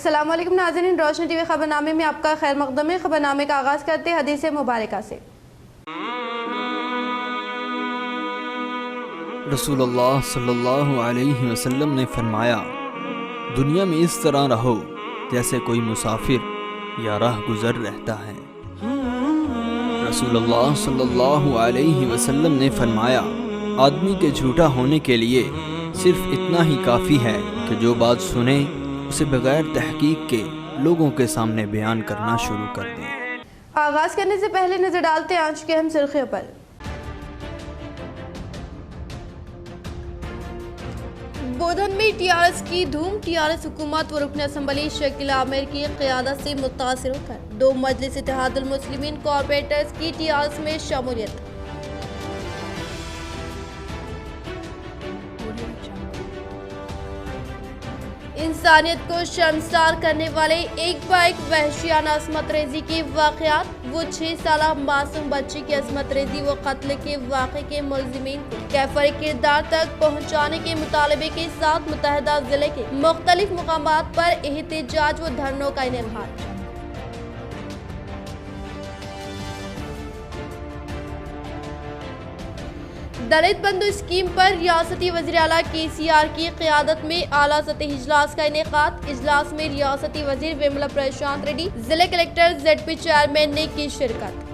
السلام علیکم ناظرین، روشنی ٹی وی خبرنامے میں آپ کا خیر مقدم ہے۔ خبرنامے کا آغاز کرتے ہیں حدیث مبارکہ سے۔ رسول اللہ صلی اللہ علیہ وسلم نے فرمایا، دنیا میں اس طرح رہو جیسے کوئی مسافر یا راہ گزر رہتا ہے۔ رسول اللہ صلی اللہ علیہ وسلم نے فرمایا، آدمی کے جھوٹا ہونے کے لیے صرف اتنا ہی کافی ہے کہ جو بات سنے اسے بغیر تحقیق کے لوگوں کے سامنے بیان کرنا شروع کر دیں۔ آغاز کرنے سے پہلے نظر ڈالتے ہیں آج کے اہم سرخیوں پر۔ بودھن میں ٹی آر ایس کی دھوم، ٹی آر ایس حکومت و رکن اسمبلی شکیل عامر کی قیادت سے متاثر ہو کر 2 مجلس اتحاد المسلمین کارپوریٹرز کی ٹی آر ایس میں شمولیت۔ انسانیت کو شرمسار کرنے والے ایک با ایک وحشیانہ عصمت ریزی کے واقعات، وہ 6 سالہ معصوم بچی کی عصمت ریزی و قتل کے واقعے کے ملزمین کو کیفر کردار تک پہنچانے کے مطالبے کے ساتھ متحدہ ضلع کے مختلف مقامات پر احتجاج و دھرنوں کا انعقاد۔ دلت بندھو اسکیم پر ریاستی وزیر اعلیٰ KCR کی قیادت میں اعلیٰ سطحی اجلاس کا انعقاد۔ اجلاس میں ریاستی وزیر ویملا پرشانت ریڈی، ضلع کلکٹر ZP چیئرمین نے کی شرکت۔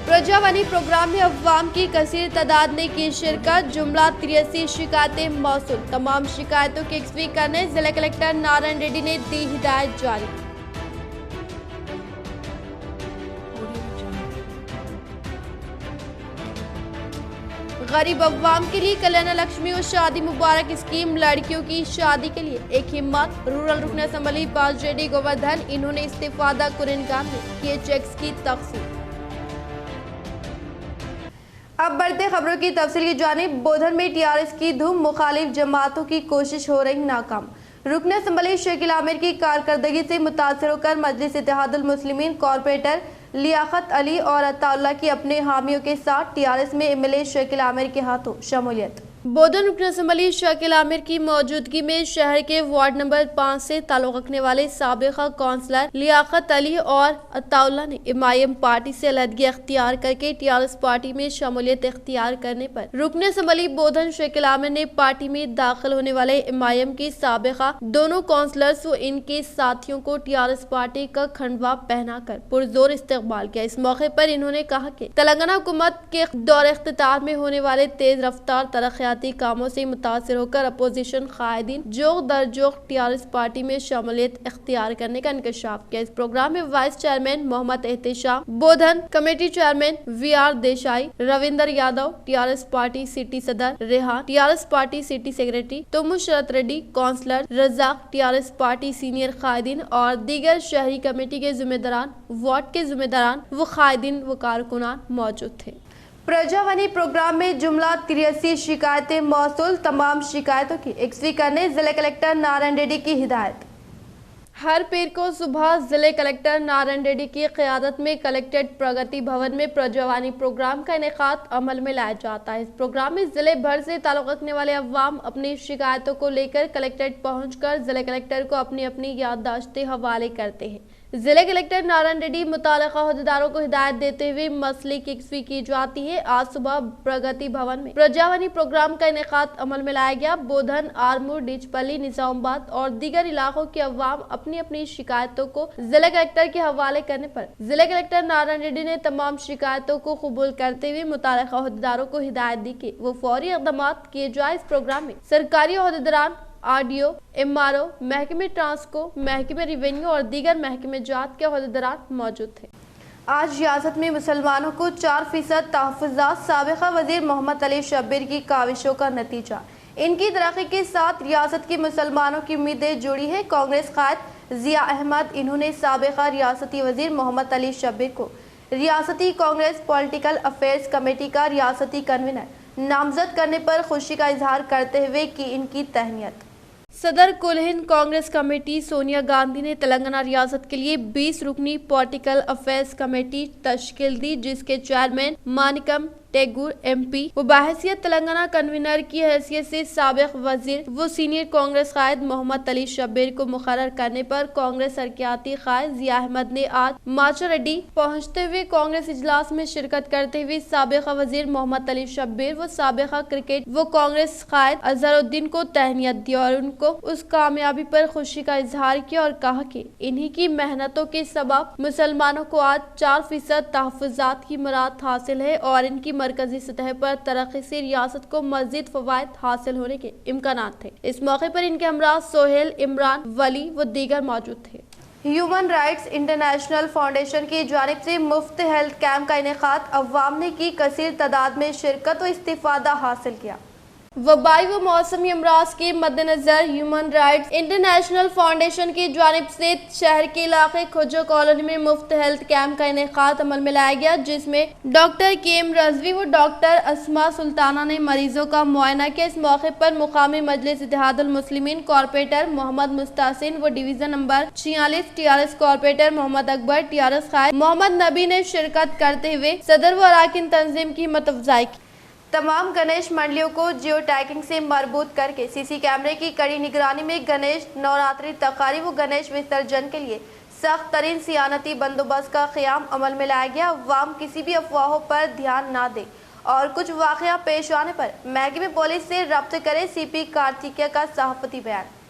پرجاوانی پروگرام میں عوام کی کثیر تعداد نے کی شرکت، جملہ 83 شکایتیں موصول، تمام شکایتوں کی یکسوئی کرنے ضلع کلکٹر نارائن ریڈی نے دی ہدایت جاری۔ غریب عوام کے لیے کلیانہ لکشمی و شادی مبارک اسکیم، لڑکیوں کی شادی کے لیے ایک ہمت، رورل رکن اسمبلی پاس JD گوردھن، انہوں نے استفادہ کنندگان میں کیے چیکس کی تقسیم۔ اب بڑھتے خبروں کی تفصیل کی جانب۔ بودھن میں ٹی آر ایس کی دھوم، مخالف جماعتوں کی کوشش ہو رہی ناکام۔ رکن اسمبلی شکیل عامر کی کارکردگی سے متاثر ہو کر مجلس اتحاد المسلمین کارپوریٹر لیاقت علی اور عطا اللہ کی اپنے حامیوں کے ساتھ ٹی آر ایس میں MLA شکیل عامر کے ہاتھوں شمولیت۔ بودھن رکن اسمبلی شکیل عامر کی موجودگی میں شہر کے وارڈ نمبر 5 سے تعلق رکھنے والے سابقہ کونسلر لیاقت علی اور عطا اللہ نے MIM پارٹی سے علیحدگی اختیار کر کے ٹی آر ایس پارٹی میں شمولیت اختیار کرنے پر رکن اسمبلی بودھن شکیل عامر نے پارٹی میں داخل ہونے والے MIM کی سابقہ دونوں کونسلرز و ان کے ساتھیوں کو ٹی آر ایس پارٹی کا کھنڈوا پہنا کر پرزور استقبال کیا۔ اس موقع پر انہوں نے کہا کہ تلنگانہ حکومت کے دور اختتام میں ہونے والے تیز رفتار ترقیاتی کاموں سے متاثر ہو کر اپوزیشن قائدین جوق در جوق ٹی آر ایس پارٹی میں شمولیت اختیار کرنے کا انکشاف کیا۔ اس پروگرام میں vice chairman Mohammed Ehtesham, Bodhan committee chairman VR Desai, Ravinder Yadav, T R S party city صدر Rehan, T R S party city secretary Tomu Sharat Reddy, councillor Razzaq, T R S party senior قائدین اور دیگر شہری کمیٹی کے ذمہ داران، وارڈ کے ذمہ داران و قائدین و کارکنان موجود تھے۔ پرجاوانی پروگرام میں جملہ 83 شکایتیں موصول، تمام شکایتوں کی یکسوئی کرنے ضلع کلکٹر نارائن ریڈی کی ہدایت۔ ہر پیر کو صبح ضلع کلکٹر نارائن ریڈی کی قیادت میں کلکٹریٹ پرگتی بھون میں پرجاوانی پروگرام کا انعقاد عمل میں لایا جاتا ہے۔ اس پروگرام میں ضلع بھر سے تعلق رکھنے والے عوام اپنی شکایتوں کو لے کر کلکٹریٹ پہنچ کر ضلع کلکٹر کو اپنی اپنی یادداشتیں حوالے کرتے ہیں۔ ضلع کلکٹر نارائن ریڈی متعلقہ عہدیداروں کو ہدایت دیتے ہوئے مسئلے کی یکسوئی کی جاتی ہے۔ آج صبح پرگتی بھون میں پرجاوانی پروگرام کا انعقاد عمل میں لایا گیا۔ بودھن، آرمور، ڈیچپلی، نظام آباد اور دیگر علاقوں کے عوام اپنی اپنی شکایتوں کو ضلع کلکٹر کے حوالے کرنے پر ضلع کلکٹر نارائن ریڈی نے تمام شکایتوں کو قبول کرتے ہوئے متعلقہ عہدیداروں کو ہدایت دی کہ وہ فوری اقدامات کیے جائے۔ اس پروگرام میں سرکاری عہدیداران، RDO، MRO، محکمہ ٹرانسکو، محکمہ ریونیو اور دیگر محکمہ جات کے عہدیداران موجود تھے۔ آج ریاست میں مسلمانوں کو 4% تحفظات، سابقہ وزیر محمد علی شبیر کی کاوشوں کا نتیجہ۔ ان کی ترقی کے ساتھ ریاست کے مسلمانوں کی امیدیں جڑی ہیں۔ کانگریس قائد ضیاء احمد، انہوں نے سابقہ ریاستی وزیر محمد علی شبیر کو ریاستی کانگریس پولیٹیکل افیئرز کمیٹی کا ریاستی کنوینر نامزد کرنے پر خوشی کا اظہار کرتے ہوئے کی ان کی تہنیت۔ صدر کل ہند کانگریس کمیٹی سونیا گاندھی نے تلنگانہ ریاست کے لیے 20 رکنی پولیٹیکل افیئرز کمیٹی تشکیل دی، جس کے چیئرمین مانکم ٹیگور MP و بحیثیت تلنگانہ کنوینر کی حیثیت سے سابق وزیر و سینئر کانگریس قائد محمد علی شبیر کو مقرر کرنے پر کانگریس ترقیاتی قائد ضیاء احمد نے آج ماچاریڈی پہنچتے ہوئے کانگریس اجلاس میں شرکت کرتے ہوئے سابق وزیر محمد علی شبیر و سابقہ کرکٹ و کانگریس قائد اظہر الدین کو تہنیت دی اور ان کو اس کامیابی پر خوشی کا اظہار کیا اور کہا کہ انہی کی محنتوں کے سبب مسلمانوں کو آج 4% تحفظات کی مراد حاصل ہے اور ان کی مرکزی سطح پر ترقی سے ریاست کو مزید فوائد حاصل ہونے کے امکانات تھے۔ اس موقع پر ان کے ہمراہ سہیل، عمران، ولی و دیگر موجود تھے۔ ہیومن رائٹس انٹرنیشنل فاؤنڈیشن کی جانب سے مفت ہیلتھ کیمپ کا انعقاد، عوام نے کی کثیر تعداد میں شرکت و استفادہ حاصل کیا۔ وبائی و موسمی امراض کے مد نظر ہیومن رائٹس انٹرنیشنل فاؤنڈیشن کی جانب سے شہر کے علاقے کھجر کالونی میں مفت ہیلتھ کیمپ کا انعقاد عمل میں لایا گیا، جس میں ڈاکٹر کیم رضوی و ڈاکٹر اسما سلطانہ نے مریضوں کا معائنہ کیا۔ اس موقع پر مقامی مجلس اتحاد المسلمین کارپوریٹر محمد مستحسن و ڈویژن نمبر 46 TRS کارپوریٹر محمد اکبر، TRS قائد محمد نبی نے شرکت کرتے ہوئے صدر و اراکین تنظیم کی ہمت افزائی کی۔ تمام گنیش منڈلیوں کو جیو ٹیگنگ سے مربوط کر کے CC کیمرے کی کڑی نگرانی میں گنیش نوراتری تقاریب و گنیش وسرجن کے لیے سخت ترین سیانتی بندوبست کا قیام عمل میں لایا گیا۔ عوام کسی بھی افواہوں پر دھیان نہ دے اور کچھ واقعہ پیش آنے پر محکمہ پولیس سے رابطہ کرے۔ CP کارتیکیہ کا صحافتی بیان۔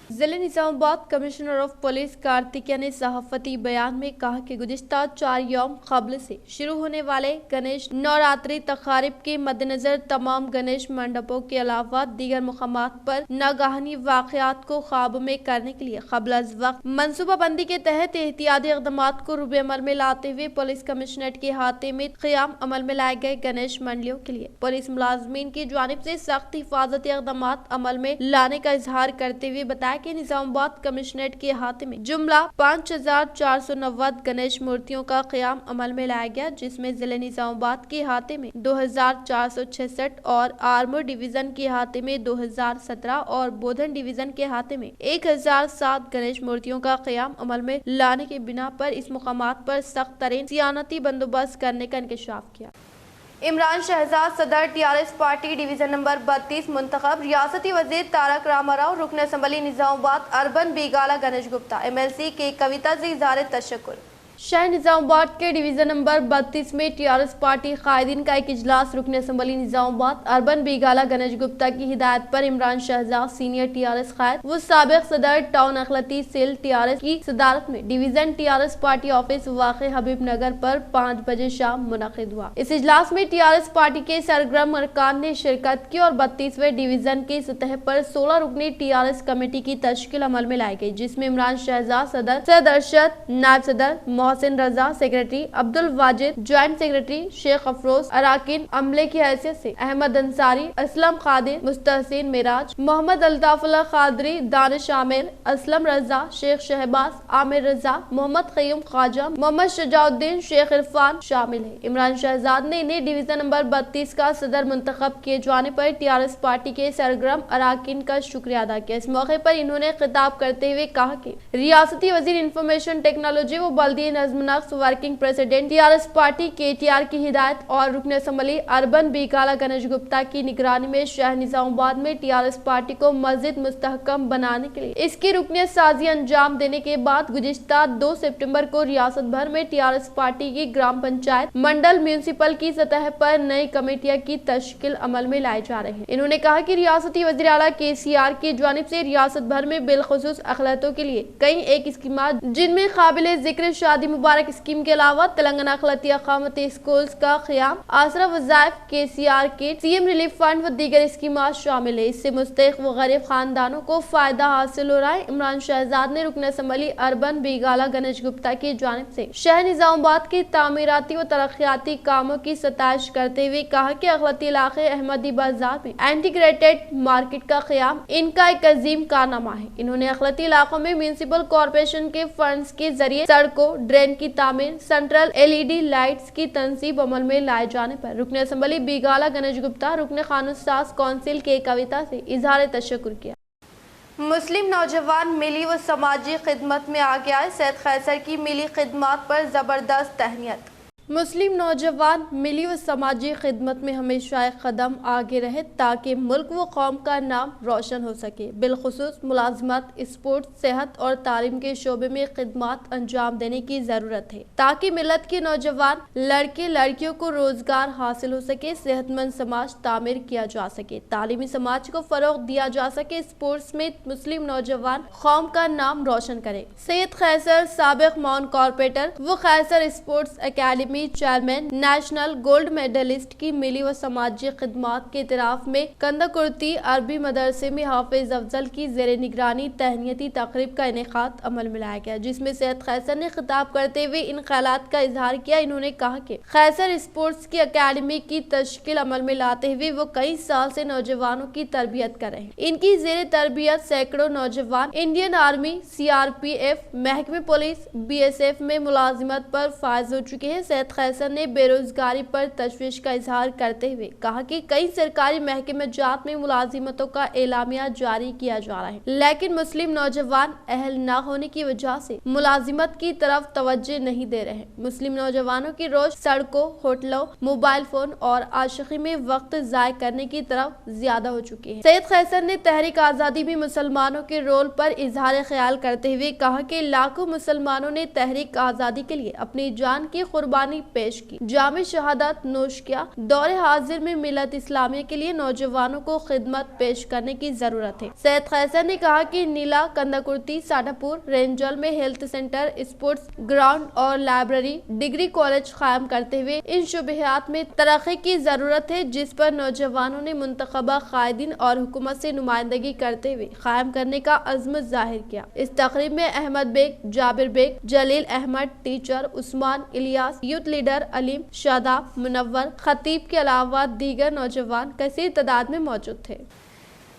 ضلع نظام آباد کمشنر آف پولیس کارتیکیہ نے صحافتی بیان میں کہا کہ گزشتہ 4 یوم قبل سے شروع ہونے والے گنیش نوراتری تقاریب کے مد نظر تمام گنیش منڈپوں کے علاوہ دیگر مقامات پر ناگہانی واقعات کو قابو میں کرنے کے لیے قبل از وقت منصوبہ بندی کے تحت احتیاطی اقدامات کو روئے عمل میں لاتے ہوئے پولیس کمشنریٹ کے احاطے میں قیام عمل میں لائے گئے گنیش منڈلیوں کے لیے پولیس ملازمین کی جانب سے سخت حفاظتی اقدامات عمل میں لانے کا اظہار کرتے ہوئے بتایا کہ نظام آباد کمشنریٹ کے احاطے میں جملہ 5490 گنیش مورتیوں کا قیام عمل میں لایا گیا، جس میں ضلع نظام آباد کے احاطے میں 2466 اور آرمور ڈویژن کے احاطے میں 2017 اور بودھن ڈویژن کے احاطے میں 1007 گنیش مورتیوں کا قیام عمل میں لانے کی بنا پر اس مقامات پر سخت ترین سیانتی بندوبست کرنے کا انکشاف کیا۔ عمران شہزاد صدر TRS پارٹی ڈویژن نمبر 32 منتخب، ریاستی وزیر تارک راما راؤ، رکن اسمبلی نظام آباد اربن بیگالہ گنیش گپتا، MLC کے کویتا سے اظہار تشکر۔ شہر نظام آباد کے ڈویژن نمبر 32 میں TRS پارٹی قائدین کا ایک اجلاس رکن اسمبلی نظام آباد اربن بیگالہ گنیش گپتا کی ہدایت پر عمران شہزاد سینئر TRS قائد وہ سابق صدر ٹاؤن اقلیتی سیل TRS کی صدارت میں ڈویژن TRS پارٹی آفس واقع حبیب نگر پر 5 بجے شام منعقد ہوا۔ اس اجلاس میں TRS پارٹی کے سرگرم ارکان نے شرکت کی اور 32ویں ڈویژن کی سطح پر 16 رکنی TRS کمیٹی کی تشکیل عمل میں لائی گئی، جس میں عمران شہزاد صدر، سید ارشد نائب صدر، محسن رضا سیکریٹری، عبد الواجد جوائنٹ سیکریٹری، شیخ افروز اراکین عملے کی حیثیت سے، احمد انصاری، اسلم قادر، مستحسن معراج، محمد الطاف اللہ قادری، دانش عامر، اسلم رضا، شیخ شہباز، عامر رضا، محمد قیوم خواجہ، محمد شجاع الدین، شیخ عرفان شامل ہیں۔ عمران شہزاد نے انہیں ڈویژن نمبر 32 کا صدر منتخب کیے جانے پر TRS پارٹی کے سرگرم اراکین کا شکریہ ادا کیا۔ اس موقع پر انہوں نے خطاب کرتے ہوئے کہا کہ ریاستی وزیر انفارمیشن ٹیکنالوجی و بلدی نظم نقش working president TRS party KTR کی ہدایت اور رکن اسمبلی اربن بیگالہ گنیش گپتا کی نگرانی میں شہر نظام آباد میں TRS پارٹی کو مزید مستحکم بنانے کے لیے اس کی رکنیت سازی انجام دینے کے بعد گزشتہ 2 سپٹمبر کو ریاست بھر میں TRS پارٹی کی گرام پنچایت، منڈل، میونسپل کی سطح پر نئی کمیٹیاں کی تشکیل عمل میں لائی جا رہی ہیں۔ انہوں نے کہا کہ ریاستی وزیر اعلیٰ KCR کی جانب سے ریاست بھر میں بالخصوص اقلیتوں کے لیے کئی ایک اسکیمات، جن میں قابل ذکر شادی مبارک اسکیم کے علاوہ تلنگانہ اقلیتی اقامتی اسکولز کا قیام، آسرا وظائف، KCR کٹ، CM ریلیف فنڈ و دیگر اسکیمات شامل ہے۔ اس سے مستحق و غریب خاندانوں کو فائدہ حاصل ہو رہا ہے۔ عمران شہزاد نے رکن اسمبلی اربن بیگالہ گنیش گپتا کی جانب سے شہر نظام آباد کے تعمیراتی و ترقیاتی کاموں کی ستائش کرتے ہوئے کہا کہ اقلیتی علاقے احمدی بازار میں انٹیگریٹڈ مارکیٹ کا قیام ان کا ایک عظیم کارنامہ ہے۔ انہوں نے اقلیتی علاقوں میں میونسپل کارپوریشن کے فنڈز کے ذریعے سڑکوں، ڈرین کی تعمیر، سینٹرل LED لائٹس کی تنصیب عمل میں لائے جانے پر رکن اسمبلی بیگالہ گنیش گپتا، رکن قانون ساز کونسل کے کویتا سے اظہار تشکر کیا۔ مسلم نوجوان ملی و سماجی خدمت میں آ گیا ہے، سید قیصر کی ملی خدمات پر زبردست تہنیت۔ मुस्लिम नौजवान मिली व समाजी खिदमत में हमेशा एक कदम आगे रहे ताकि मुल्क व कौम का नाम रोशन हो सके। बिलखुसूस मुलाजमत, स्पोर्ट्स, सेहत और तालीम के शोबे में खिदमत अंजाम देने की ज़रूरत है ताकि मिलत के नौजवान लड़के लड़कियों को रोजगार हासिल हो सके, सेहतमंद समाज तामीर किया जा सके, तालीमी समाज को फरोग दिया जा सके, स्पोर्ट्स में मुस्लिम नौजवान कौम का नाम रोशन करे। सैयद खैसर साबिक मॉन कॉर्पोरेटर व Khaiser sports academy chairman, national gold medalist की मिली व समाजी खिदमत के इतराफ में कंदाकुर्ती अरबी मदरसे में हाफिज अफजल की जेर निगरानी तहनीती तकरीब का इनेकाद अमल में लाया गया, जिसमें सैयद खैसर ने खिताब करते हुए इन ख्यालात का इजहार किया। इन्होंने कहा कि खैसर स्पोर्ट्स की अकेडमी की तश्कील अमल में लाते हुए वो कई साल से नौजवानों की तरबियत कर रहे हैं। इनकी जेर तरबियत सैकड़ों नौजवान इंडियन आर्मी, CRPF, महकमे पुलिस, BSF में मुलाजिमत पर फायज हो चुके हैं। सैयद खैसर ने बेरोजगारी पर तशवीश का इजहार करते हुए कहा कि कई सरकारी महकमे जात में मुलाजिमतों का एलामिया जारी किया जा रहा है, लेकिन मुस्लिम नौजवान अहल न होने की वजह से मुलाजिमत की तरफ तवज्जो नहीं दे रहे हैं। मुस्लिम नौजवानों की रोज सड़कों, होटलों, मोबाइल फोन और आशिकी में वक्त जाय करने की तरफ ज्यादा हो चुकी है। सैयद खैसर ने तहरीक आजादी में मुसलमानों के रोल पर इजहार ख्याल करते हुए कहा कि लाखों मुसलमानों ने तहरीक आजादी के लिए अपनी जान की कुर्बानी पेश की, जामे शहादत नोश किया। दौरे हाजिर में मिलत इस्लामिया के लिए नौजवानों को खिदमत पेश करने की जरूरत है। सैयद खैसर ने कहा कि नीला, कंदाकुर्ती, साडापुर, रेंजल में हेल्थ सेंटर, स्पोर्ट्स ग्राउंड और लाइब्रेरी, डिग्री कॉलेज कायम करते हुए इन शुबहात में तरक्की की जरूरत है, जिस पर नौजवानों ने मुंतखबा कायदीन और हुकूमत से नुमाइंदगी करते हुए कायम करने का अज़्म जाहिर किया। इस तकरीब में Ahmed Baig, Jabir Baig, Jalil Ahmed, teacher Usman, Ilyas, youth leader Aleem, Shadab, Munawwar, Khatib के अलावा दीगर नौजवान कसीर तादाद में मौजूद थे।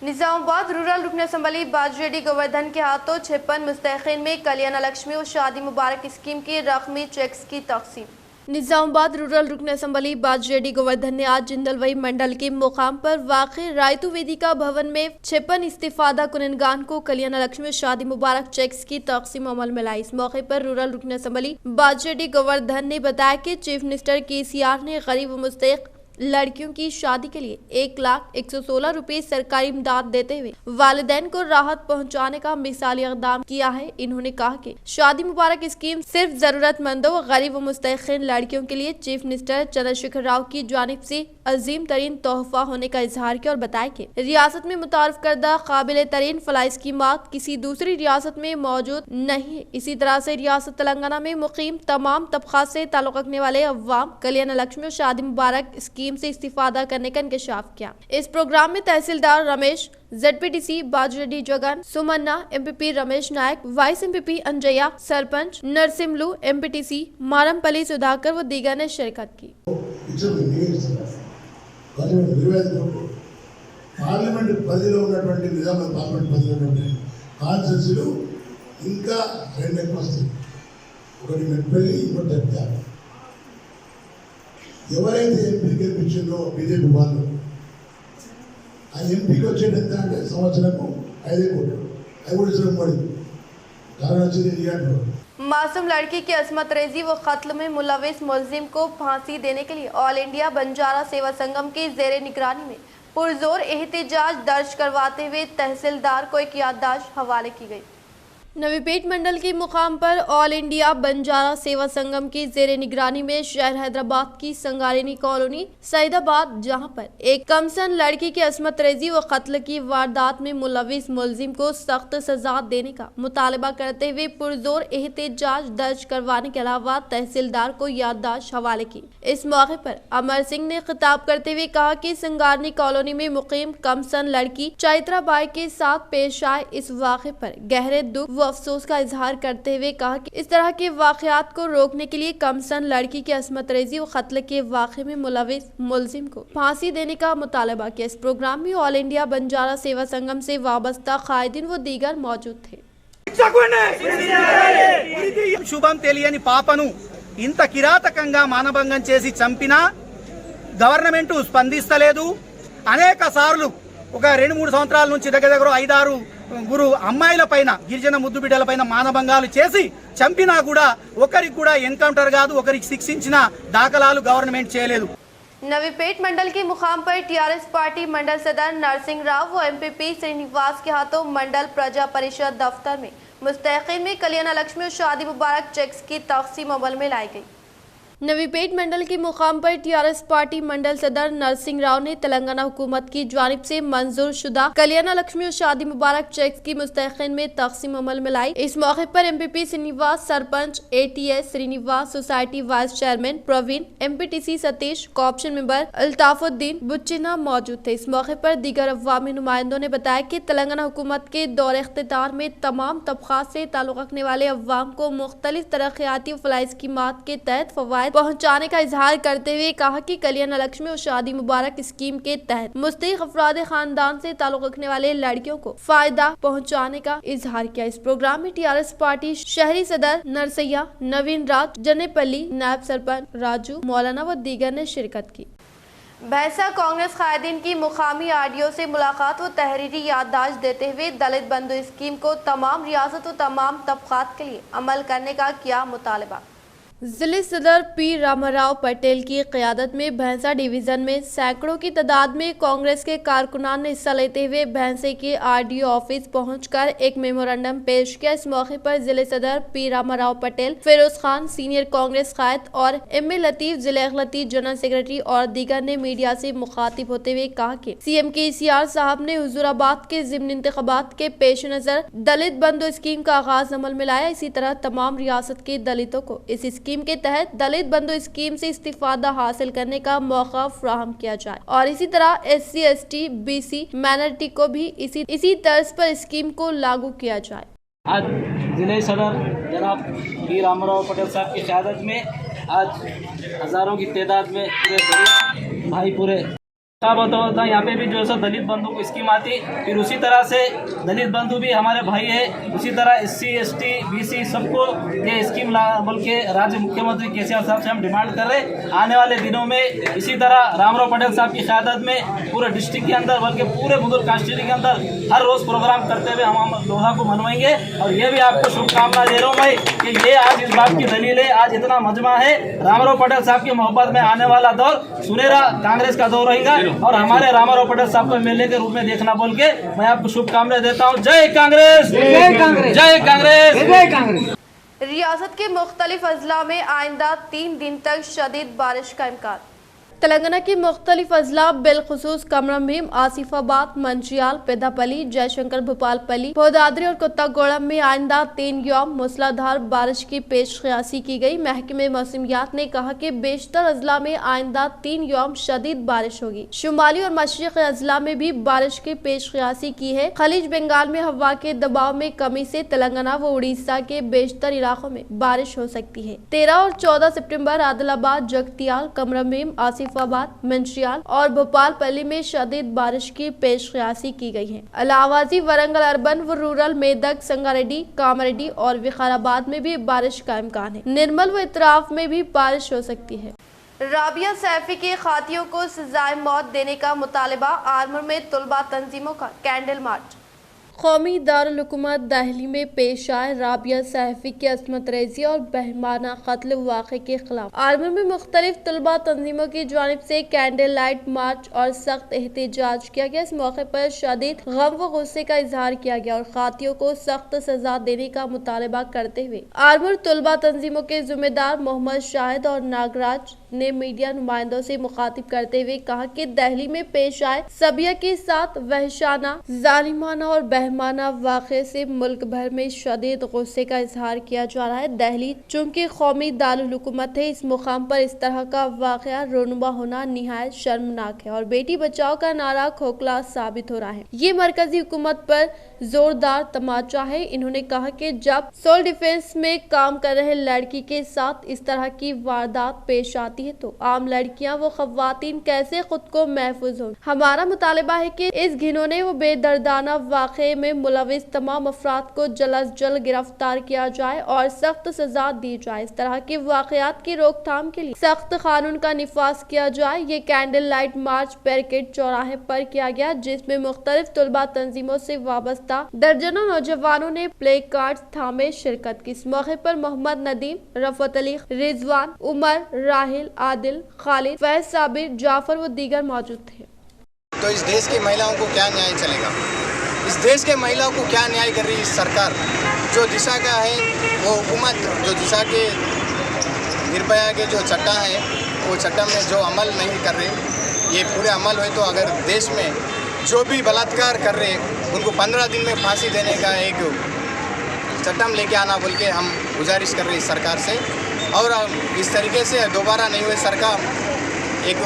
निजामाबाद रूरल रुकन असम्बली बाजरेडी गोवर्धन के हाथों 56 मुस्तहिकीन में कल्याण लक्ष्मी और शादी मुबारक स्कीम की रकमी चेक्स की तकसीम। निजामाबाद रूरल रुकन असम्बली बाजरेडी गोवर्धन ने आज जिंदलवई मंडल के मुकाम पर वाक़े रायतु वेदिका भवन में 56 इस्तिफादा कुननगान को कल्याण लक्ष्मी शादी मुबारक चेक्स की तकसीम अमल में लाई। इस मौके पर रूरल रुकन असम्बली बाजरेडी गोवर्धन ने बताया कि चीफ मिनिस्टर KCR ने गरीब व मुस्तहिक लड़कियों की शादी के लिए 1,01,16 रुपए सरकारी इमदाद देते हुए वालिदैन को राहत पहुंचाने का मिसाली इक़दाम किया है। इन्होंने कहा कि शादी मुबारक स्कीम सिर्फ जरूरतमंदों व गरीब व मुस्तहिक़ीन लड़कियों के लिए चीफ मिनिस्टर चंद्रशेखर राव की जानिब से अजीम तरीन तोहफा होने का इजहार किया और बताया कि रियासत में मुतारफ करदा काबिल तरीन फलाही स्कीमात किसी दूसरी रियासत में मौजूद नहीं है। इसी तरह से रियासत तेलंगाना में मुकीम तमाम तबक़ात से ताल्लुक़ रखने वाले अवाम कल्याण लक्ष्मी और शादी मुबारक स्कीम से इस्तिफादा करने का इंकशाफ किया। इस प्रोग्राम में tehsildar Ramesh, ZPDC Bajireddy Jagan, Sumanna, MPP Ramesh Naik, vice MPP Anjaiah, sarpanch Narsimlu, MPTC Marampally Sudhakar व दीगर ने शिरकत की। పార్లమెంట్ పరిధిలో ఉన్నటువంటి నిజామాబాద్ పార్లమెంట్ పరిధిలో ఉన్నటువంటి కాన్స్టిట్యూన్సీలు ఇంకా రెండు ఎక్కువ వస్తాయి. ఒకటి మెట్పల్లి, ఇంకోటి జగిత్యాల. ఎవరైతే ఎంపీ గెలిపించిందో బీజేపీ వాళ్ళు ఆ ఎంపీకి వచ్చేది ఎంత అంటే సంవత్సరము 5 కోట్లు. అవి కూడా ఇచ్చిన మోడీ కారణం వచ్చింది ఇవ్వండి. मासूम लड़की की असमत रेजी व कत्ल में मुलविस मुलजिम को फांसी देने के लिए ऑल इंडिया बंजारा सेवा संगम की जेर निगरानी में पुरजोर एहतजाज दर्ज करवाते हुए तहसीलदार को एक याददाश्त हवाले की गई। नवीपेट मंडल के मुकाम पर ऑल इंडिया बंजारा सेवा संगम की जेर निगरानी में शहर हैदराबाद की संगारेनी कॉलोनी सईदाबाद, जहां पर एक कमसन लड़की की असमत रेजी व कत्ल की वारदात में मुलविस मुलजिम को सख्त सजा देने का मुतालबा करते हुए पुरजोर एहतजाज दर्ज करवाने के अलावा तहसीलदार को याददाश्त हवाले की। इस मौके पर अमर सिंह ने खिताब करते हुए कहा कि संगारनी कॉलोनी में मुकीम कमसन लड़की चैत्रा बाई के साथ पेश आए इस वाक़े पर गहरे दुख वो अफसोस का इजहार करते हुए कहा कि इस तरह के वाक़यात को रोकने के लिए कमसन लड़की की असमत रेजी व कत्ल के वाक़े में मुलविस मुलजिम को फांसी देने का मुतालबा किया। इस प्रोग्राम में ऑल इंडिया बंजारा सेवा संगम से वाबस्ता कायदीन व दीगर मौजूद थे। శుభం తెలియని పాపను ఇంత కిరాతకంగా మానభంగం చేసి చంపినా గవర్నమెంట్ స్పందిస్తలేదు. అనేక సార్లు ఒక 2-3 సంవత్సరాల నుంచి దగ్గర 5-6 గురు అమ్మాయిల పైన గిరిజన ముద్దు బిడ్డల పైన మానభంగాలు చేసి చంపినా కూడా ఒకరికి కూడా ఎన్కౌంటర్ కాదు, ఒకరికి శిక్షించిన దాఖలాలు గవర్నమెంట్ చేయలేదు. नवीपेट मंडल के मुकाम पर टीआरएस पार्टी मंडल सदर नरसिंह राव व एमपीपी श्रीनिवास के हाथों मंडल प्रजा परिषद दफ्तर में मुस्तहिकीन में कल्याण लक्ष्मी और शादी मुबारक चेक्स की तकसीम अमल में लाई गई। नवीपेट मंडल के मुकाम पर टीआरएस पार्टी मंडल सदर नरसिंह राव ने तेलंगाना हुकूमत की जानिब से मंजूर शुदा कल्याण लक्ष्मी और शादी मुबारक चेक्स की मुस्तहिकीन में तकसीम अमल में लाई। इस मौके पर MPP Srinivas, sarpanch ATS Srinivas, society vice chairman Praveen, MPTC Satish, corporation member Altafuddin Buchinna मौजूद थे। इस मौके पर दीगर अवामी नुमाइंदों ने बताया कि तेलंगाना हुकूमत के दौर इख्तियार में तमाम तबक़ात से ताल्लुक़ रखने वाले अवाम को मुख्तलिफ तरक्याती फलाही स्कीमात के तहत फवायद पहुंचाने का इजहार करते हुए कहा कि कल्याण लक्ष्मी और शादी मुबारक स्कीम के तहत मुस्तहिक अफराद खानदान से ताल्लुक़ रखने वाले लड़कियों को फायदा पहुंचाने का इजहार किया। इस प्रोग्राम में टीआरएस पार्टी शहरी सदर नरसैया, नवीन राज, जनेपल्ली, नायब सरपंच राजू, मौलाना व दीगर ने शिरकत की। भैंसा कांग्रेस कायदीन की मुकामी आरडीओ से मुलाकात व तहरीरी याददाश्त देते हुए दलित बंधु स्कीम को तमाम रियासत व तमाम तबक़ात के लिए अमल करने का किया मुतालबा। जिले सदर पी रामाराव पटेल की क़यादत में भैंसा डिवीज़न में सैकड़ों की तादाद में कांग्रेस के कारकुनान ने हिस्सा लेते हुए भैंसे के आरडीओ ऑफिस पहुंचकर एक मेमोरेंडम पेश किया। इस मौके पर जिले सदर पी रामाराव पटेल, फिरोज खान सीनियर कांग्रेस कायद और एम ए लतीफ जिला लतीफ जनरल सेक्रेटरी और दीगर ने मीडिया से मुखातिब होते हुए कहा कि सीएम KCR साहब ने हुजूराबाद के ज़िमनी इंतखाबात के पेश नज़र दलित बंधु स्कीम का आगाज अमल में लाया। इसी तरह तमाम रियासत के दलितों को इस स्कीम के तहत दलित बंधु स्कीम से इस्तिफादा हासिल करने का मौका फराहम किया जाए और इसी तरह SC, ST, BC माइनॉरिटी को भी इसी तर्ज पर स्कीम को लागू किया जाए। आज जिले सदर जनाब पी रामाराव पटेल साहब की क़यादत में आज हज़ारों की तादाद में भाई पूरे होता यहाँ पे भी जो है दलित बंधु की स्कीम आती, फिर उसी तरह से दलित बंधु भी हमारे भाई है, उसी तरह SC, ST, BC सबको ये स्कीम बोल के राज्य मुख्यमंत्री KCR साहब से हम डिमांड कर रहे। आने वाले दिनों में इसी तरह रामाराव पटेल साहब की क़यादत में पूरे डिस्ट्रिक्ट के अंदर बल्कि पूरे मुगल कांस्टिट्यूंसी के अंदर हर रोज़ प्रोग्राम करते हुए हम लोहा को मनवाएंगे। और ये भी आपको शुभकामना दे रहा हूँ भाई कि ये आज इस बात की दलील है, आज इतना मजमा है। रामाराव पटेल साहब की मोहब्बत में आने वाला दौर सुनहरा कांग्रेस का दौर रहेगा और हमारे रामाराव पटेल साहब को MLA के रूप में देखना बोल के मैं आपको शुभकामनाएं देता हूँ। जय कांग्रेस, जय कांग्रेस, जय कांग्रेस, जय कांग्रेस। रियासत के मुख्तलिफ अजला में आइंदा 3 दिन तक शदीद बारिश का इम्कान। तेलंगाना के मुख्तलिफ अजला बिलखुसूस कमरभीम, आसिफाबाद, मंचियाल, पेदापल्ली, जयशंकर, भोपालपल्ली, भोदादरी और कोत्तागोड़म में आइंदा 3 यौम मूसलाधार बारिश की पेश क़यासी की गई। महकमे मौसमियात ने कहा कि बेशतर अजला में आइंदा 3 यौम शदीद बारिश होगी। शुमाली और मशरिक़ी अजला में भी बारिश की पेश क़यासी की है। खलीज बंगाल में हवा के दबाव में कमी से तेलंगाना व उड़ीसा के बेशतर इलाकों में बारिश हो सकती है। 13 और 14 सितम्बर आदिलाबाद, जगतियाल, कमरभीम, आसिफाबाद, मंचियाल और भोपालपल्ली में शदीद बारिश की पेश क़यासी की गई है। अलाहाबादी, वरंगल अर्बन व रूरल, मेदक, संगारेड्डी, कामारेड्डी और विकाराबाद में भी बारिश का इम्कान है। निर्मल व इतराफ में भी बारिश हो सकती है। राबिया सैफी के खातियों को सजाए मौत देने का मुतालबा, आर्मर में तुलबा तंजीमों का कैंडल मार्च। कौमी दारुल हुकूमत दहली में पेश आए राबिया सैफी की असमत रेजी और बहमाना कत्ल वाक़े के खिलाफ आर्मी में मुख्तलिफ तलबा तंजीमों की जानिब से कैंडल लाइट मार्च और सख्त एहतजाज किया गया। इस मौके पर शदीद गम व गुस्से का इजहार किया गया और खातियों को सख्त सजा देने का मुतालबा करते हुए आर्मर तलबा तंजीमों के जिम्मेदार मोहम्मद शाहिद और नागराज ने मीडिया नुमाइंदों से मुखातिब करते हुए कहा कि दिल्ली में पेश आए सबिया के साथ वहशाना, जालिमाना और बहमाना वाक़े से मुल्क भर में शदीद गुस्से का इजहार किया जा रहा है। दिल्ली चूंकि कौमी दारुल हुकूमत है, इस मुकाम पर इस तरह का वाक़या रोनुमा होना निहायत शर्मनाक है और बेटी बचाओ का नारा खोखला साबित हो रहा है। ये मरकजी हुकूमत पर जोरदार तमाचा है। इन्होंने कहा कि जब सोल डिफेंस में काम कर रहे लड़की के साथ इस तरह की वारदात पेश आती جاتی ہے تو عام لڑکیاں و خواتین کیسے خود کو محفوظ ہوں؟ ہمارا مطالبہ ہے کہ اس گھنونے و بے دردانہ واقعے میں ملوث تمام افراد کو جلد از جلد گرفتار کیا جائے اور سخت سزا دی جائے۔ اس طرح کے واقعات کی روک تھام کے لیے سخت قانون کا نفاذ کیا جائے۔ یہ کینڈل لائٹ مارچ پیرکٹ چوراہے پر کیا گیا، جس میں مختلف طلبہ تنظیموں سے وابستہ درجنوں نوجوانوں نے پلے کارڈز تھامے شرکت کی۔ اس موقع پر محمد ندیم، رفعت علی، رضوان، عمر، راہل، عادل، خالد، فیض صابر، جعفر و دیگر موجود تھے۔ تو اس دیش کی مہیلاؤں کو کیا نیائے چلے گا؟ اس دیش کے مہیلاؤں کو کیا نیائے کر رہی ہے سرکار؟ جو دشا کا ہے وہ حکومت، جو دشا کے نربھیا کے جو چٹا ہے وہ چٹا میں جو عمل نہیں کر رہے، یہ پورے عمل ہوئے تو اگر دیش میں جو بھی بلاತ್ಕಾರ کر رہے ان کو 15 دن میں پھانسی دینے کا ایک چٹم لے کے آنا بول کے ہم گزارش کر رہے ہیں سرکار سے، اور اس طریقے سے دوبارہ نہیں ہوئے سرکار ایک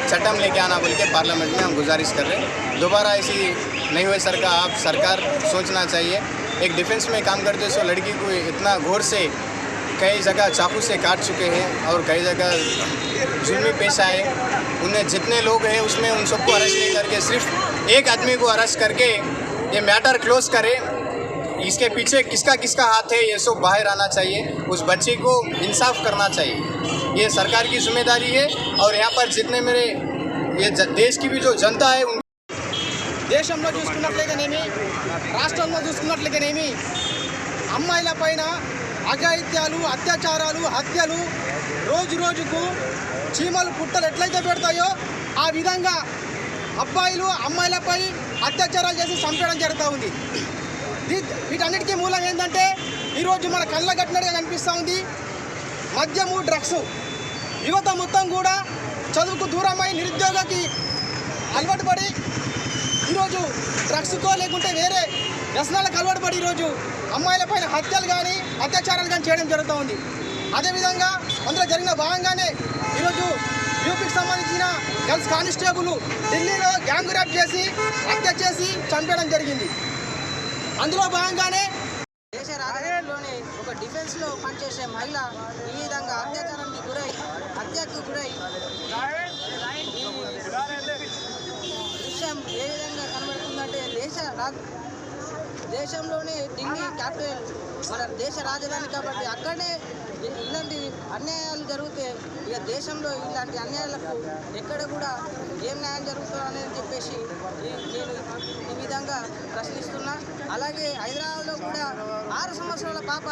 چٹم لے کے آنا بول کے پارلیمنٹ میں ہم گزارش کر رہے ہیں۔ دوبارہ ایسی نہیں ہوئے سرکار سوچنا چاہیے۔ ایک ڈیفنس میں کام کرتے سو لڑکی کو اتنا غور سے کئی جگہ چاقو سے کاٹ چکے ہیں اور کئی جگہ ظلمی پیش آئے، انہیں جتنے لوگ ہیں اس میں ان سب کو اریسٹ نہیں کر کے صرف ایک آدمی کو اریسٹ کر کے یہ میٹر کلوز کرے۔ اس کے پیچھے کس کا ہاتھ ہے یہ سب باہر آنا چاہیے، اس بچے کو انصاف کرنا چاہیے، یہ سرکار کی ذمہ داری ہے۔ اور یہاں پر جتنے میرے یہ دیش کی بھی جو جنتا ہے ان దేశంలో చూసుకున్నట్లయితేనేమి రాష్ట్రంలో చూసుకున్నట్లయితేనేమి అమ్మాయిల పైన అఘాయిత్యాలు, అత్యాచారాలు, హత్యలు రోజు రోజుకు చీమలు పుట్టలు ఎట్లయితే పెడతాయో ఆ విధంగా అబ్బాయిలు అమ్మాయిలపై అత్యాచారాలు చేసి చంపేయడం జరుగుతూ ఉంది। వీటన్నిటికీ మూలం ఏంటంటే ఈరోజు మన కళ్ళ కట్టినట్టుగా కనిపిస్తూ ఉంది మద్యము, డ్రగ్స్। యువత మొత్తం కూడా చదువుకు దూరమై నిరుద్యోగకి అలవాటు పడి ఈరోజు డ్రగ్స్కో లేకుంటే వేరే వ్యసనాలకు అలవాటు పడి ఈరోజు అమ్మాయిలపైన హత్యలు కానీ అత్యాచారాలు కానీ చేయడం జరుగుతూ ఉంది। అదేవిధంగా అందులో జరిగిన భాగంగానే ఈరోజు యూపీకి సంబంధించిన గర్ల్స్ కానిస్టేబుల్ ఢిల్లీలో గ్యాంగ్ రేప్ చేసి హత్య చేసి చంపేయడం జరిగింది। అందులో భాగంగానే దేశ రాజధానిలోని ఒక డిఫెన్స్లో పనిచేసే మహిళ ఈ విధంగా అత్యాచారానికి గురై హత్యకు గురై దృశ్యం ఏ విధంగా కనబడుతుందంటే దేశంలోనే ఢిల్లీ క్యాపిటల్ మన దేశ రాజధాని కాబట్టి అక్కడనే ఇలాంటి అన్యాయాలు జరిగితే ఇక దేశంలో ఇలాంటి అన్యాయాలకు ఎక్కడ కూడా ఏం న్యాయం జరుగుతుందో అనేది చెప్పేసి నేను ఈ విధంగా ప్రశ్నిస్తున్నా। అలాగే హైదరాబాద్లో కూడా 6 సంవత్సరాల పాప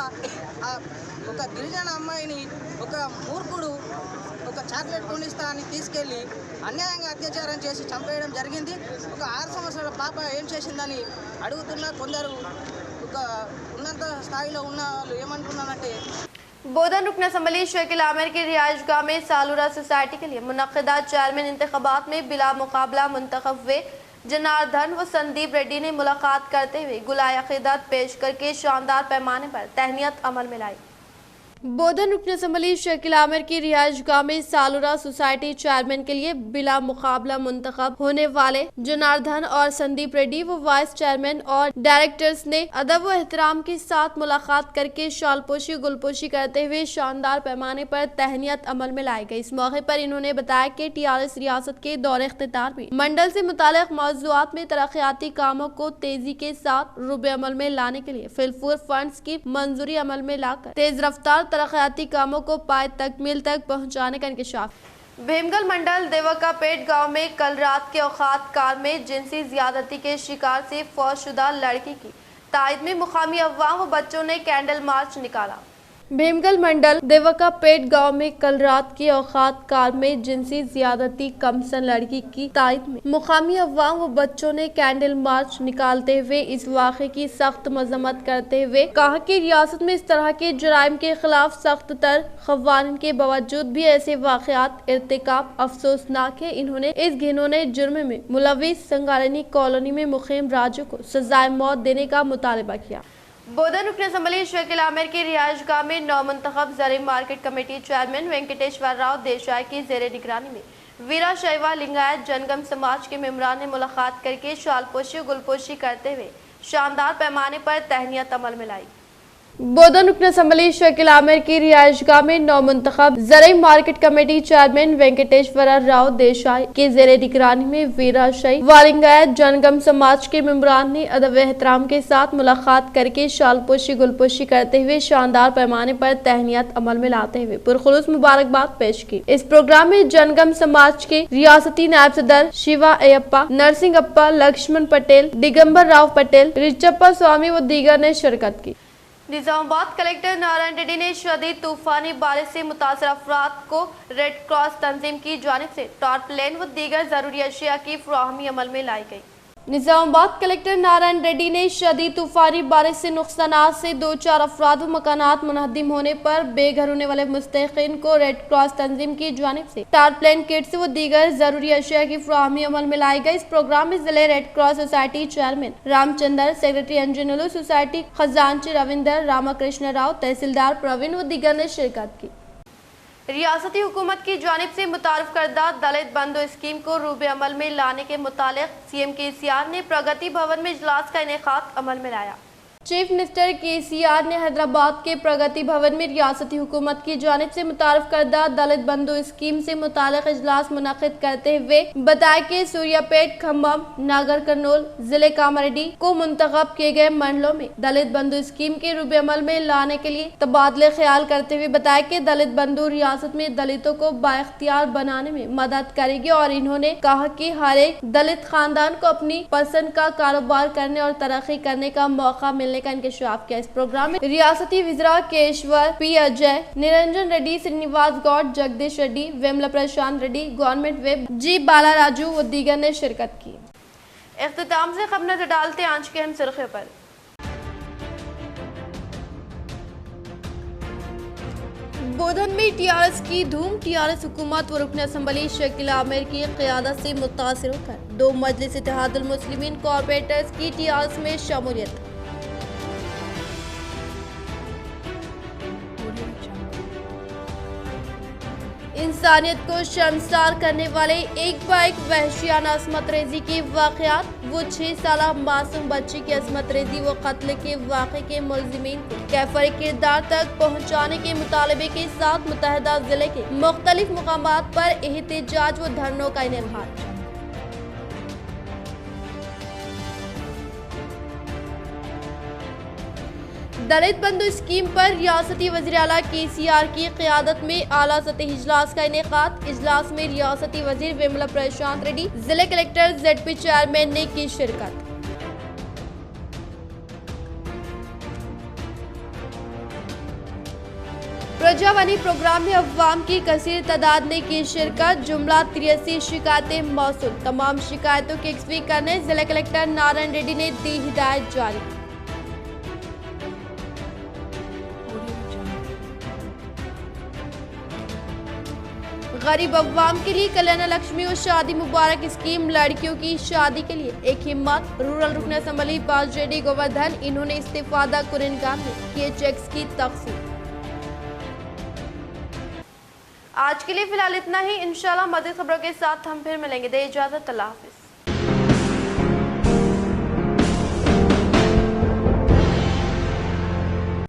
ఒక గిరిజన అమ్మాయిని ఒక మూర్ఖుడు ఒక చాక్లెట్ కొనిస్తా అని తీసుకెళ్ళి అన్యాయంగా అత్యాచారం చేసి చంపేయడం జరిగింది। ఒక 6 సంవత్సరాల పాప ఏం చేసిందని అడుగుతున్నా। కొందరు ఒక ఉన్నత స్థాయిలో ఉన్న వాళ్ళు ఏమంటున్నారంటే बोधन रुकन असम्बली शकील आमिर की रिहाइशगाह में सालूरा सोसाइटी के लिए मुनक्किदा चेयरमैन इंतखाबात में बिला मुकाबला मुंतखब हुए जनार्दन व संदीप रेड्डी ने मुलाकात करते हुए गुलाय अक़ीदत पेश करके शानदार पैमाने पर तहनीत अमल में लाई। बोधन रुकन असम्बली शकील आमिर की रिहाइशगाह में सालूरा सोसाइटी चेयरमैन के लिए बिला मुकाबला मुंतखब होने वाले जनार्दन और संदीप रेड्डी व वाइस चेयरमैन और डायरेक्टर्स ने अदब व एहतराम के साथ मुलाकात करके शालपोशी गुलपोशी करते हुए शानदार पैमाने पर तहनीत अमल में लाई गई। इस मौके पर इन्होंने बताया कि TRS रियासत के दौरे इख्तितार में मंडल से मुताल्लिक़ मौज़ूआत में तरक्याती कामों को तेजी के साथ रुबे अमल में लाने के लिए फिलफूर फंड्स की मंजूरी अमल में लाकर तेज रफ्तार तरक्याती कामों को पाए तकमील तक पहुंचाने का इंकशाफ। भीमगल मंडल देवकापेट गांव में कल रात के औकात कार में जिनसी ज्यादती के शिकार से फौतशुदा लड़की की तायद में मुकामी अवाम व बच्चों ने कैंडल मार्च निकाला। भीमगल मंडल देवकापेट गांव में कल रात की औकात कार में जिनसी ज्यादती कमसन लड़की की तायद में मुकामी अवाम व बच्चों ने कैंडल मार्च निकालते हुए इस वाक़े की सख्त मजम्मत करते हुए कहा कि रियासत में इस तरह के जराइम के खिलाफ सख्त तर क़वानीन के बावजूद भी ऐसे वाक़यात इर्तिकाब अफसोसनाक है। इन्होंने इस घिनौने जुर्म में मुलविस संगारेनी कॉलोनी में मुक़ीम राजू को सजाए मौत देने का मुतालबा किया। बोधन रुकन असम्बली शकील आमिर की रिहाइशगाह में नौमुंतखब ज़री market committee chairman Venkateshwar Rao Desai की ज़ेरे निगरानी में वीराशैव लिंगायत जनगम समाज के मेंबरान ने मुलाकात करके शालपोशी गुलपोशी करते हुए शानदार पैमाने पर तहनीत अमल में लाई। बोधन रुकन असम्बली शकील आमिर की रिहाइशगाह में नौमुंतखब ज़राई market committee chairman Venkateshwar Rao Desai के ज़ेरे निगरानी में वीराशाही वालिंगायत जनगम समाज के मेंबरान ने अदब एहतराम के साथ मुलाकात करके शालपोशी गुलपोशी करते हुए शानदार पैमाने पर तहनीत अमल में लाते हुए पुरखुलूस मुबारकबाद पेश की। इस प्रोग्राम में जनगम समाज के रियासती नायब सदर शिवा अयप्पा, नरसिंह अप्पा, लक्ष्मण पटेल, दिगंबर राव पटेल, रिचप्पा स्वामी व दीगर ने शिरकत की। निजामाबाद कलेक्टर नारायण रेड्डी ने शदीद तूफानी बारिश से मुतासर अफराद को रेड क्रॉस तंजीम की जानिब से टारपलेन व दीगर जरूरी अशिया की फराहमी अमल में लाई गई। निजामाबाद कलेक्टर नारायण रेड्डी ने शदीद तूफानी बारिश से नुकसानात से 2-4 अफराद व मकानात मुनहदिम होने पर बेघर होने वाले मुस्तहिकीन को रेड क्रॉस तंजीम की जानिब से टारप्लेन किट्स व दीगर जरूरी अशिया की फराहमी अमल में लाई गई। इस प्रोग्राम में जिले Red Cross society chairman Ramchandra, secretary Anjanulu society खजांची रविंदर, रामाकृष्ण राव, तहसीलदार प्रवीण व दीगर ने शिरकत की। रियासती हुकूमत की जानिब से मुतारफ करदा दलित बंधु स्कीम को रूबे अमल में लाने के मुतालिक सीएम केसीआर ने प्रगति भवन में इजलास का इनेकाद अमल में लाया। चीफ मिनिस्टर केसीआर ने हैदराबाद के प्रगति भवन में रियासती हुकूमत की जानिब से मुतारफ करदा दलित बंधु स्कीम से मुतालिक इजलास मुनक़िद करते हुए बताया कि सूर्यापेट, खम्भम, नागर कर्नूल, जिले कामारेड्डी को मुंतखब किए गए मंडलों में दलित बंधु स्कीम के रूबे अमल में लाने के लिए तबादले ख्याल करते हुए बताया कि दलित बंधु रियासत में दलितों को बाइख्तियार बनाने में मदद करेगी और इन्होंने कहा कि हर एक दलित खानदान को अपनी पसंद का कारोबार करने और तरक्की करने का मौका मिलने का इंकशाफ किया। इस प्रोग्राम में रियासती विज़रा केशवर पी अजय, निरंजन रेड्डी, श्रीनिवास गौड़, जगदीश रेड्डी, वेमला प्रशांत रेड्डी, गवर्नमेंट वेब जी बाला राजू व दीगर ने शिरकत की। इख्तिताम से खबर नजर डालते हैं आज के अहम सुर्खियों पर। बोधन में टीआरएस की धूम। टीआरएस हुकूमत व रुकन असम्बली शकील आमिर की क़यादत से मुतासिर होकर 2 मजलिस इत्तेहादुल मुस्लिमीन कॉर्पोरेटर्स की टीआरएस में शमूलियत। इंसानियत को शर्मसार करने वाले एक बाइक वहशियाना असमत रेजी के वाक़यात, वो 6 साला मासूम बच्ची की असमत रेजी व कत्ल के वाक़े के मुलज़िमीन को कैफर किरदार तक पहुँचाने के मुतालबे के साथ मुतहदा जिले के मुख्तलिफ मुकामात पर एहतजाज व धरनों का इनेकाद। दलित बंधु स्कीम पर रियासती वज़ीर आला केसीआर की क़यादत में आला सतही इजलास का इनेकाद। इजलास में रियासती वज़ीर वेमला प्रशांत रेड्डी, जिले कलेक्टर जेडपी चेयरमैन ने की शिरकत। प्रजावानी प्रोग्राम में अवाम की कसीर तादाद ने की शिरकत। जुमला 83 शिकायतें मौसूल। तमाम शिकायतों की एक्सवी करने जिला कलेक्टर नारायण रेड्डी ने दी हिदायत जारी। गरीब अवाम के लिए कल्याण लक्ष्मी और शादी मुबारक स्कीम, लड़कियों की शादी के लिए एक हिम्मत। रूरल रुकन असम्बली पास जेडी गोवर्धन, इन्होंने इस्तीफादा कुरनगाम में किए चेक्स की तकसीम। आज के लिए फिलहाल इतना ही। इंशाल्लाह मज़ीद खबरों के साथ हम फिर मिलेंगे। दे इजाज़त, अल्लाह हाफ़िज़।